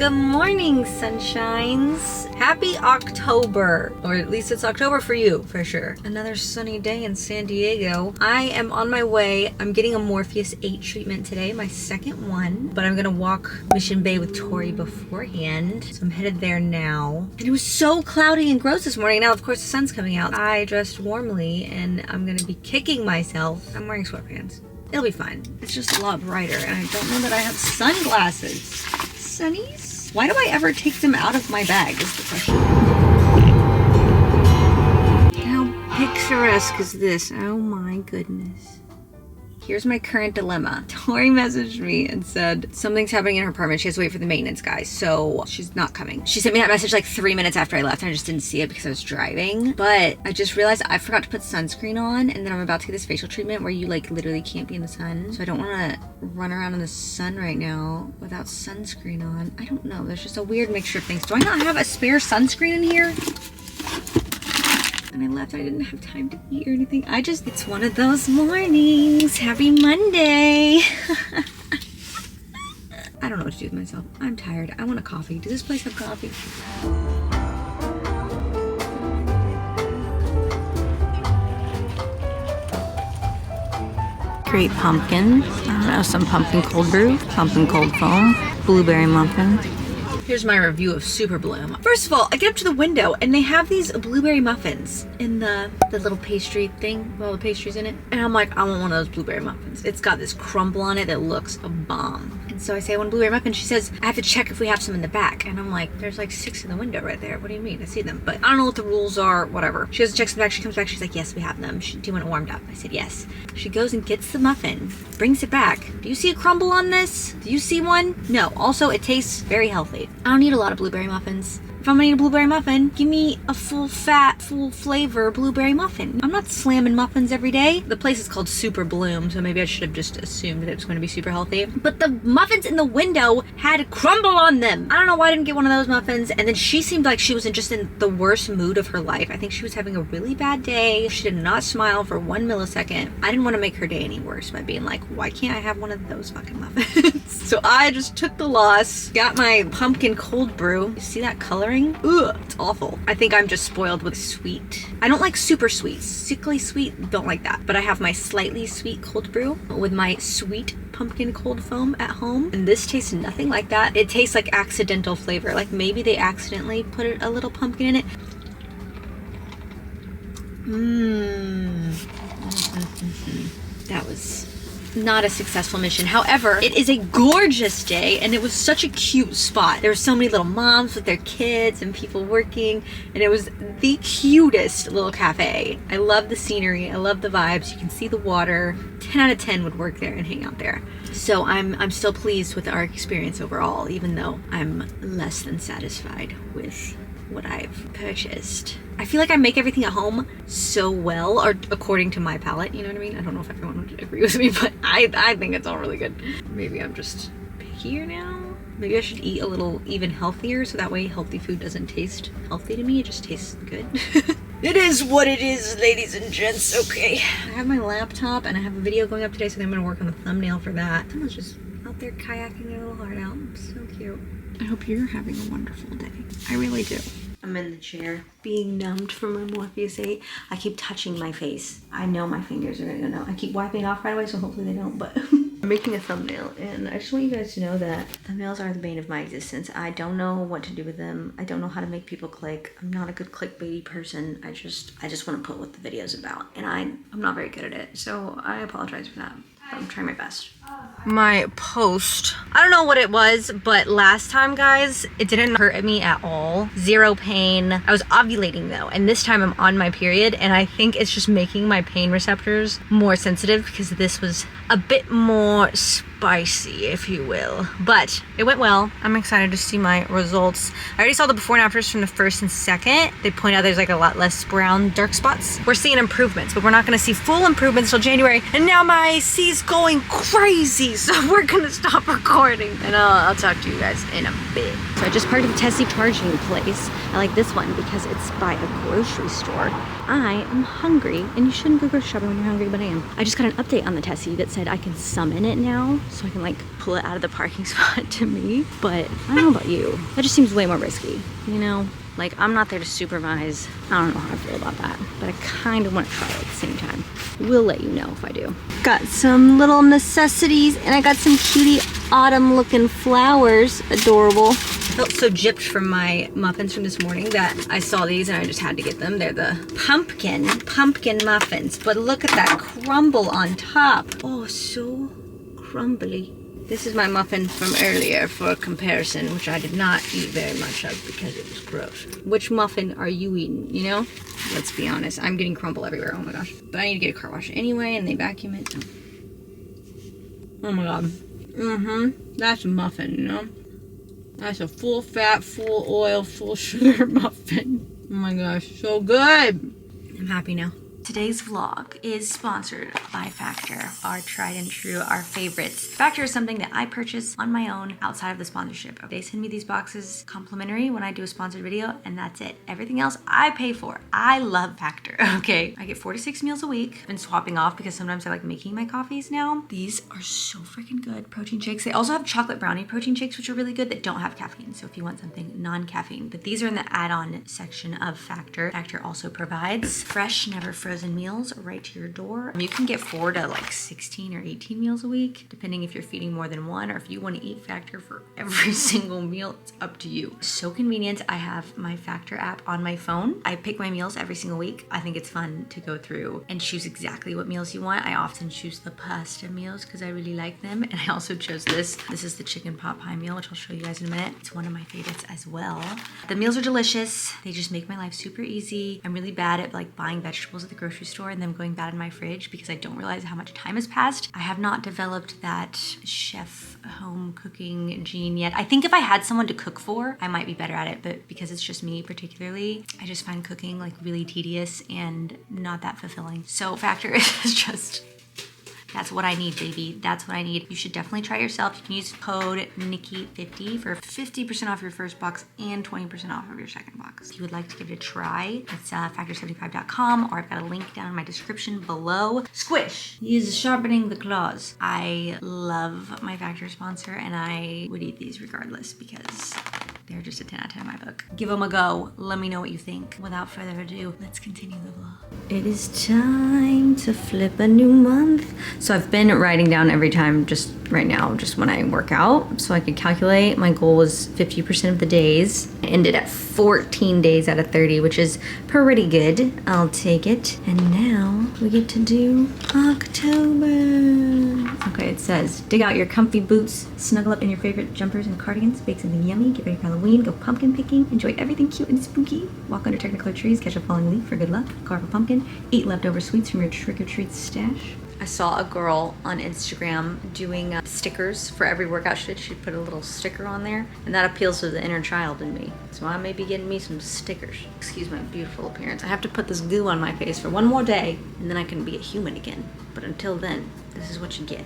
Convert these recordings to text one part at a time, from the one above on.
Good morning, sunshines. Happy October, or at least it's October for you, for sure. Another sunny day in San Diego. I am on my way. I'm getting a Morpheus 8 treatment today, my second one, but I'm gonna walk Mission Bay with Tori beforehand. So I'm headed there now. And it was so cloudy and gross this morning. Now, of course, the sun's coming out. I dressed warmly and I'm gonna be kicking myself. I'm wearing sweatpants. It'll be fine. It's just a lot brighter, and I don't know that I have sunglasses. Sunnies? Why do I ever take them out of my bag is the question. How picturesque is this? Oh my goodness. Here's my current dilemma. Tori messaged me and said something's happening in her apartment. She has to wait for the maintenance guy, so she's not coming. She sent me that message like 3 minutes after I left, and I just didn't see it because I was driving. But I just realized I forgot to put sunscreen on, and then I'm about to get this facial treatment where you like literally can't be in the sun. So I don't want to run around in the sun right now without sunscreen on. I don't know. There's just a weird mixture of things. Do I not have a spare sunscreen in here? And I left, I didn't have time to eat or anything. It's one of those mornings. Happy Monday. I don't know what to do with myself. I'm tired. I want a coffee. Does this place have coffee? Great pumpkin. I don't know, some pumpkin cold brew, pumpkin cold foam, blueberry muffin. Here's my review of Super Bloom. First of all, I get up to the window and they have these blueberry muffins in the little pastry thing with all the pastries in it. And I'm like, I want one of those blueberry muffins. It's got this crumble on it that looks a bomb. And so I say, I want a blueberry muffin. She says, I have to check if we have some in the back. And I'm like, there's like 6 in the window right there. What do you mean? I see them. But I don't know what the rules are, whatever. She goes and checks in the back. She comes back. She's like, yes, we have them. Do you want it warmed up? I said, yes. She goes and gets the muffin, brings it back. Do you see a crumble on this? Do you see one? No. Also, it tastes very healthy. I don't need a lot of blueberry muffins. If I'm gonna eat a blueberry muffin, give me a full fat, full flavor blueberry muffin. I'm not slamming muffins every day. The place is called Super Bloom, so maybe I should have just assumed that it was going to be super healthy. But the muffins in the window had crumble on them. I don't know why I didn't get one of those muffins. And then she seemed like she was just in the worst mood of her life. I think she was having a really bad day. She did not smile for 1 millisecond. I didn't want to make her day any worse by being like, why can't I have one of those fucking muffins? So I just took the loss, got my pumpkin cold brew. You see that coloring? Ugh, it's awful. I think I'm just spoiled with sweet. I don't like super sweet. Sickly sweet, don't like that. But I have my slightly sweet cold brew with my sweet pumpkin cold foam at home. And this tastes nothing like that. It tastes like accidental flavor. Like maybe they accidentally put a little pumpkin in it. That was not a successful mission. However, it is a gorgeous day and it was such a cute spot. There were so many little moms with their kids and people working, and it was the cutest little cafe. I love the scenery. I love the vibes. You can see the water. 10 out of 10 would work there and hang out there. So I'm still pleased with our experience overall, even though I'm less than satisfied with what I've purchased. I feel like I make everything at home so well, or according to my palate, you know what I mean? I don't know if everyone would agree with me, but I think it's all really good. Maybe I'm just pickier now. Maybe I should eat a little even healthier so that way healthy food doesn't taste healthy to me, it just tastes good. It is what it is, ladies and gents. Okay. I have my laptop and I have a video going up today, so I'm gonna work on the thumbnail for that. Someone's just out there kayaking their little heart out. So cute. I hope you're having a wonderful day. I really do. I'm in the chair being numbed from my Morpheus 8. I keep touching my face. I know my fingers are gonna go numb. I keep wiping it off right away, so hopefully they don't, but I'm making a thumbnail, and I just want you guys to know that thumbnails are the bane of my existence. I don't know what to do with them. I don't know how to make people click. I'm not a good clickbaity person. I just want to put what the video's about, and I'm not very good at it, so I apologize for that. I'm trying my best. My post, I don't know what it was, but last time, guys, it didn't hurt me at all. Zero pain. I was ovulating though, and this time I'm on my period, and I think it's just making my pain receptors more sensitive because this was a bit more spicy, if you will. But it went well. I'm excited to see my results. I already saw the before and afters from the first and second. They point out there's like a lot less brown dark spots. We're seeing improvements, but we're not gonna see full improvements till January. And now my C's going crazy. busy, so we're gonna stop recording. And I'll talk to you guys in a bit. So I just parked at the Tessie charging place. I like this one because it's by a grocery store. I am hungry, and you shouldn't go grocery shopping when you're hungry, but I am. I just got an update on the Tessie that said I can summon it now, so I can like pull it out of the parking spot to me. But I don't know about you. That just seems way more risky, you know? Like, I'm not there to supervise. I don't know how I feel about that, but I kind of want to try it at the same time. We'll let you know if I do. Got some little necessities, and I got some cutie autumn looking flowers. Adorable. I felt so gypped from my muffins from this morning that I saw these and I just had to get them. They're the pumpkin muffins, but look at that crumble on top. Oh, so crumbly. This is my muffin from earlier for comparison, which I did not eat very much of because it was gross. Which muffin are you eating, you know? Let's be honest, I'm getting crumble everywhere, oh my gosh. But I need to get a car wash anyway, and they vacuum it. Oh my god. That's a muffin, you know? That's a full fat, full oil, full sugar muffin. Oh my gosh, so good. I'm happy now. Today's vlog is sponsored by Factor, our tried and true, our favorites. Factor is something that I purchase on my own outside of the sponsorship. They send me these boxes complimentary when I do a sponsored video, and that's it. Everything else I pay for. I love Factor, okay? I get 4 to 6 meals a week. I've been swapping off because sometimes I like making my coffees now. These are so freaking good. Protein shakes. They also have chocolate brownie protein shakes, which are really good, that don't have caffeine. So if you want something non-caffeine, but these are in the add-on section of Factor. Factor also provides fresh, never frozen meals right to your door. You can get 4 to like 16 or 18 meals a week, depending if you're feeding more than one or if you want to eat Factor for every single meal. It's up to you. So convenient. I have my Factor app on my phone. I pick my meals every single week. I think it's fun to go through and choose exactly what meals you want. I often choose the pasta meals because I really like them. And I also chose this. This is the chicken pot pie meal, which I'll show you guys in a minute. It's one of my favorites as well. The meals are delicious. They just make my life super easy. I'm really bad at like buying vegetables at the grocery store and then going bad in my fridge because I don't realize how much time has passed. I have not developed that chef home cooking gene yet. I think if I had someone to cook for, I might be better at it, but because it's just me particularly, I just find cooking like really tedious and not that fulfilling. So Factor is just, that's what I need, baby. That's what I need. You should definitely try it yourself. You can use code Nikki50 for 50% off your first box and 20% off of your second box. If you would like to give it a try, it's factor75.com, or I've got a link down in my description below. Squish is sharpening the claws. I love my Factor sponsor, and I would eat these regardless because they're just a 10 out of 10 in my book. Give them a go. Let me know what you think. Without further ado, let's continue the vlog. It is time to flip a new month. So I've been writing down every time just right now, just when I work out, so I could calculate. My goal was 50% of the days. I ended at 14 days out of 30, which is pretty good. I'll take it. And now we get to do October. Okay, it says, dig out your comfy boots, snuggle up in your favorite jumpers and cardigans, bake something yummy, get ready for Halloween, go pumpkin picking, enjoy everything cute and spooky, walk under technicolor trees, catch a falling leaf for good luck, carve a pumpkin, eat leftover sweets from your trick-or-treat stash. I saw a girl on Instagram doing stickers for every workout she did. She'd put a little sticker on there, and that appeals to the inner child in me. So I may be getting me some stickers. Excuse my beautiful appearance. I have to put this goo on my face for one more day, and then I can be a human again. But until then, this is what you get.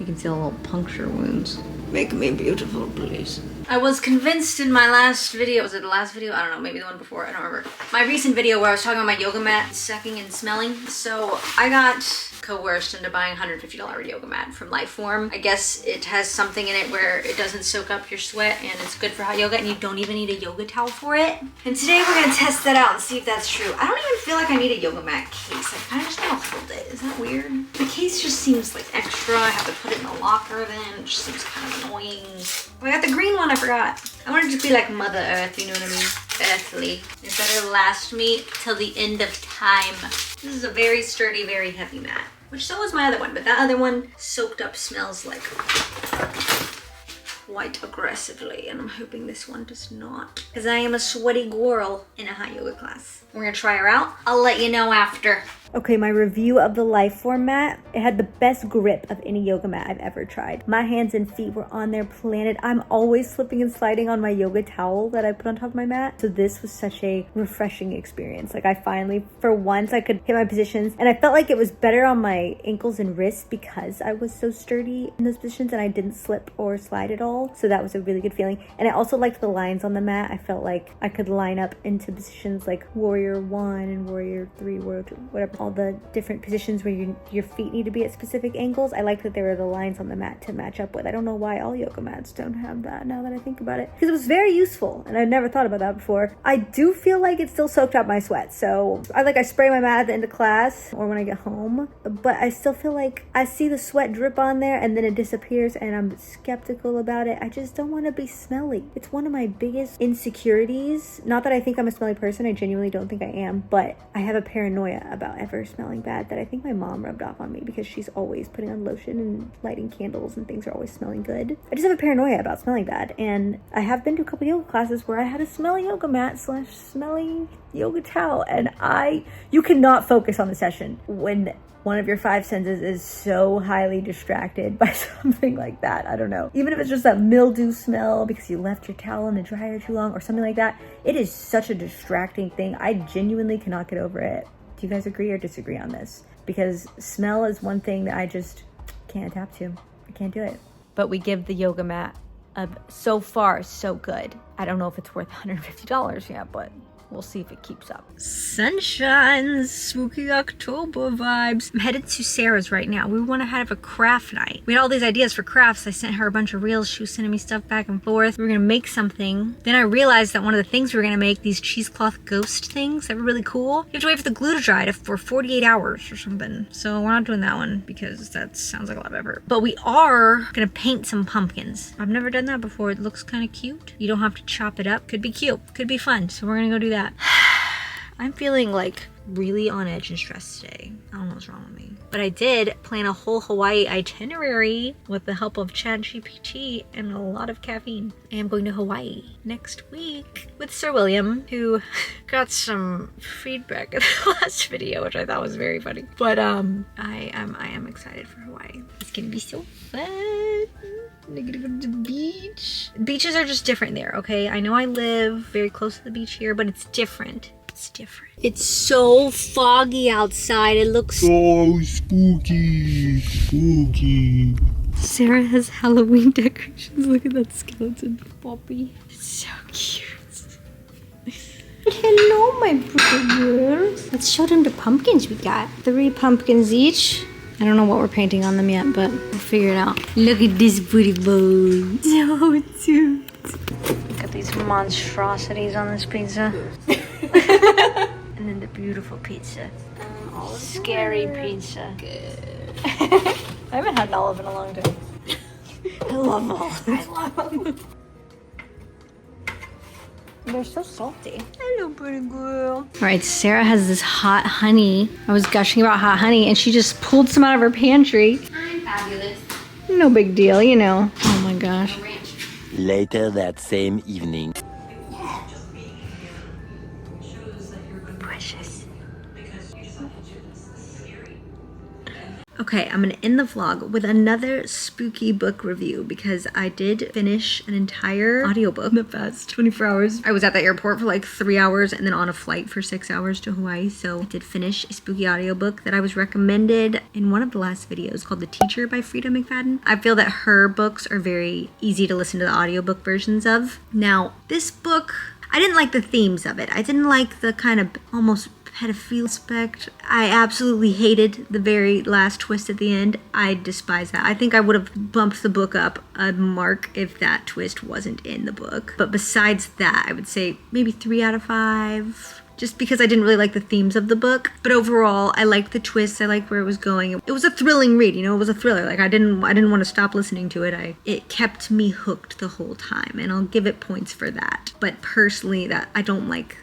You can see all little puncture wounds. Make me beautiful, please. I was convinced in my last video, was it the last video? I don't know, maybe the one before, I don't remember. My recent video where I was talking about my yoga mat sucking and smelling. So I got coerced into buying a $150 yoga mat from Lifeform. I guess it has something in it where it doesn't soak up your sweat and it's good for hot yoga, and you don't even need a yoga towel for it. And today we're gonna test that out and see if that's true. I don't even feel like I need a yoga mat case. I kind of just want to hold it. Is that weird? The case just seems like extra. I have to put it in the locker then. It just seems kind of annoying. Oh, I got the green one, I forgot. I want it to be like Mother Earth, you know what I mean? Earthly. It better last me till the end of time. This is a very sturdy, very heavy mat. Which so was my other one, but that other one soaked up smells like quite aggressively, and I'm hoping this one does not. Because I am a sweaty girl in a hot yoga class. We're gonna try her out. I'll let you know after. Okay, my review of the Lifeform mat. It had the best grip of any yoga mat I've ever tried. My hands and feet were on their planet. I'm always slipping and sliding on my yoga towel that I put on top of my mat. So this was such a refreshing experience. Like I finally, for once, I could hit my positions, and I felt like it was better on my ankles and wrists because I was so sturdy in those positions and I didn't slip or slide at all. So that was a really good feeling. And I also liked the lines on the mat. I felt like I could line up into positions like Warrior 1 and Warrior 3, Warrior 2, whatever. All the different positions where your feet need to be at specific angles. I liked that there were the lines on the mat to match up with. I don't know why all yoga mats don't have that now that I think about it. Because it was very useful and I'd never thought about that before. I do feel like it still soaked up my sweat. So I spray my mat at the end of class or when I get home. But I still feel like I see the sweat drip on there and then it disappears and I'm skeptical about it. I just don't want to be smelly. It's one of my biggest insecurities. Not that I think I'm a smelly person. I genuinely don't think I am. But I have a paranoia about ever smelling bad that I think my mom rubbed off on me because she's always putting on lotion and lighting candles and things are always smelling good. I just have a paranoia about smelling bad, and I have been to a couple yoga classes where I had a smelly yoga mat / smelly yoga towel, and you cannot focus on the session when one of your five senses is so highly distracted by something like that. I don't know. Even if it's just that mildew smell because you left your towel in the dryer too long or something like that, it is such a distracting thing. I genuinely cannot get over it. Do you guys agree or disagree on this? Because smell is one thing that I just can't adapt to. I can't do it. But we give the yoga mat so far so good. I don't know if it's worth $150 yet, but we'll see if it keeps up. Sunshine, spooky October vibes. I'm headed to Sarah's right now. We want to have a craft night. We had all these ideas for crafts. I sent her a bunch of reels. She was sending me stuff back and forth. We were going to make something. Then I realized that one of the things we were going to make, these cheesecloth ghost things that were really cool, you have to wait for the glue to dry for 48 hours or something. So we're not doing that one because that sounds like a lot of effort. But we are going to paint some pumpkins. I've never done that before. It looks kind of cute. You don't have to chop it up. Could be cute. Could be fun. So we're going to go do that. I'm feeling like really on edge and stressed today. I don't know what's wrong with me. But I did plan a whole Hawaii itinerary with the help of ChatGPT and a lot of caffeine. I am going to Hawaii next week with Sir William, who got some feedback in the last video, which I thought was very funny. But I am excited for Hawaii. It's gonna be so fun. I'm gonna go to the beach. Beaches are just different there, okay? I know I live very close to the beach here, but it's different. It's different. It's so foggy outside. It looks so spooky. Spooky. Sarah has Halloween decorations. Look at that skeleton puppy. It's so cute. Hello, my pretty girl. Let's show them the pumpkins we got. 3 pumpkins each. I don't know what we're painting on them yet, but we'll figure it out. Look at this pretty boy. So cute. Look at these monstrosities on this pizza. And then the beautiful pizza. Scary pizza. Good. I haven't had an olive in a long time. I love olives. I love them. They're so salty. Hello, pretty girl. All right, Sarah has this hot honey. I was gushing about hot honey, and she just pulled some out of her pantry. I'm fabulous. No big deal, you know. Oh my gosh. Later that same evening. Precious. Okay, I'm gonna end the vlog with another spooky book review because I did finish an entire audiobook in the past 24 hours. I was at the airport for like 3 hours and then on a flight for 6 hours to Hawaii. So I did finish a spooky audiobook that I was recommended in one of the last videos called The Teacher by Frida McFadden. I feel that her books are very easy to listen to the audiobook versions of. Now, this book, I didn't like the themes of it. I didn't like the kind of almost pedophile aspect. I absolutely hated the very last twist at the end. I despise that. I think I would have bumped the book up a mark if that twist wasn't in the book. But besides that, I would say maybe 3 out of 5. Just because I didn't really like the themes of the book. But overall, I liked the twists. I liked where it was going. It was a thrilling read, you know, it was a thriller. Like I didn't want to stop listening to it. It kept me hooked the whole time, and I'll give it points for that. But personally, that I don't like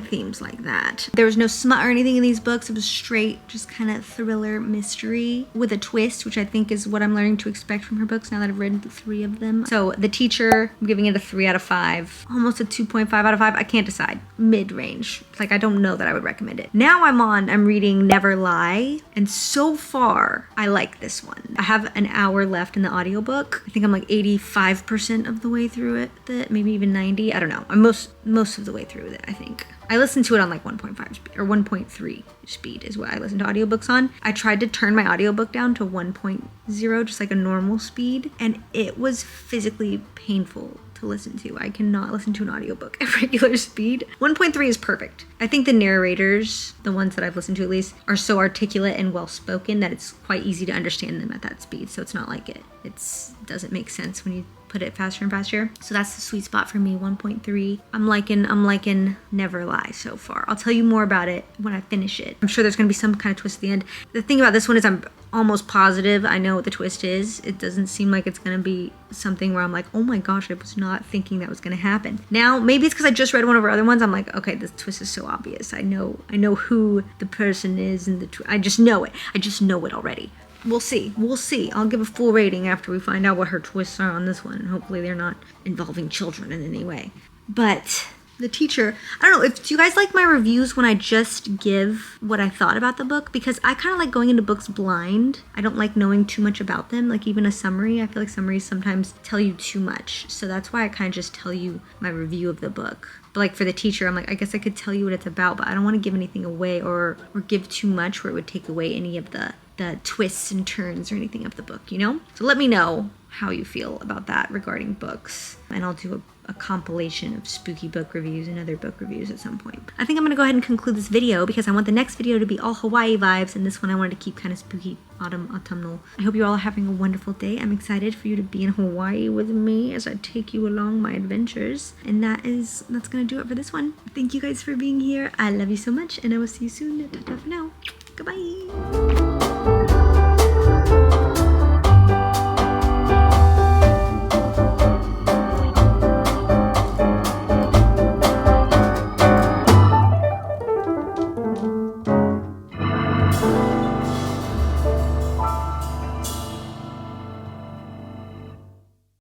themes like that. There was no smut or anything in these books. It was straight, just kind of thriller mystery with a twist, which I think is what I'm learning to expect from her books now that I've read 3 of them. So The Teacher, I'm giving it a 3 out of 5. Almost a 2.5 out of 5. I can't decide. Mid-range. Like like, I don't know that I would recommend it. Now I'm reading Never Lie, and so far I like this one. I have an hour left in the audiobook. I think I'm like 85% of the way through it, maybe even 90. I don't know. I'm most of the way through it, I think. I listened to it on like 1.5 speed or 1.3 speed is what I listen to audiobooks on. I tried to turn my audiobook down to 1.0, just like a normal speed, and it was physically painful to listen to. I cannot listen to an audiobook at regular speed. 1.3 is perfect. I think the narrators, the ones that I've listened to at least, are so articulate and well spoken that it's quite easy to understand them at that speed. So it's not like it doesn't make sense when you put it faster and faster. So that's the sweet spot for me, 1.3. I'm liking Never Lie so far. I'll tell you more about it when I finish it. I'm sure there's gonna be some kind of twist at the end. The thing about this one is I'm almost positive I know what the twist is. It doesn't seem like it's gonna be something where I'm like, oh my gosh, I was not thinking that was gonna happen. Now, maybe it's because I just read one of our other ones. I'm like, okay, this twist is so obvious. I know who the person is, and I just know it. I just know it already. We'll see. I'll give a full rating after we find out what her twists are on this one. And hopefully they're not involving children in any way. But the teacher, I don't know, do you guys like my reviews when I just give what I thought about the book? Because I kind of like going into books blind. I don't like knowing too much about them. Like even a summary, I feel like summaries sometimes tell you too much. So that's why I kind of just tell you my review of the book. But like for the teacher, I'm like, I guess I could tell you what it's about, but I don't want to give anything away or give too much where it would take away any of the twists and turns or anything of the book, you know? So let me know how you feel about that regarding books. And I'll do a compilation of spooky book reviews and other book reviews at some point. I think I'm gonna go ahead and conclude this video because I want the next video to be all Hawaii vibes, and this one I wanted to keep kind of spooky, autumnal. I hope you all are having a wonderful day. I'm excited for you to be in Hawaii with me as I take you along my adventures. And that's gonna do it for this one. Thank you guys for being here. I love you so much, and I will see you soon. Ta-ta for now.